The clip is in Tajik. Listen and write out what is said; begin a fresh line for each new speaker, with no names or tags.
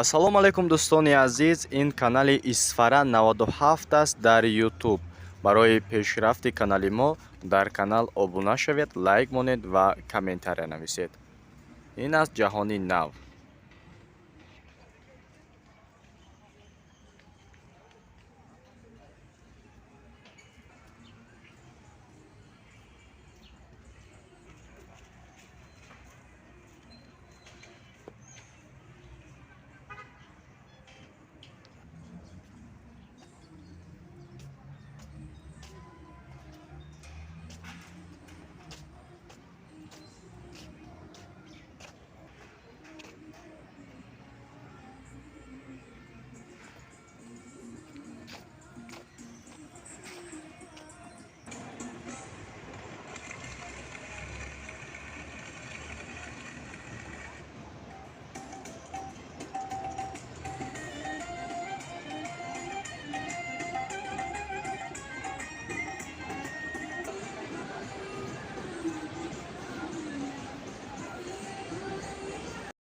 Ассалому алайкум дӯстони азиз, ин канали Исфара 97 аст дар YouTube. Барои пешрафти канали мо дар канал обуна шавед, лайк монед ва комментария нависед. Ин аст ҷаҳони нав.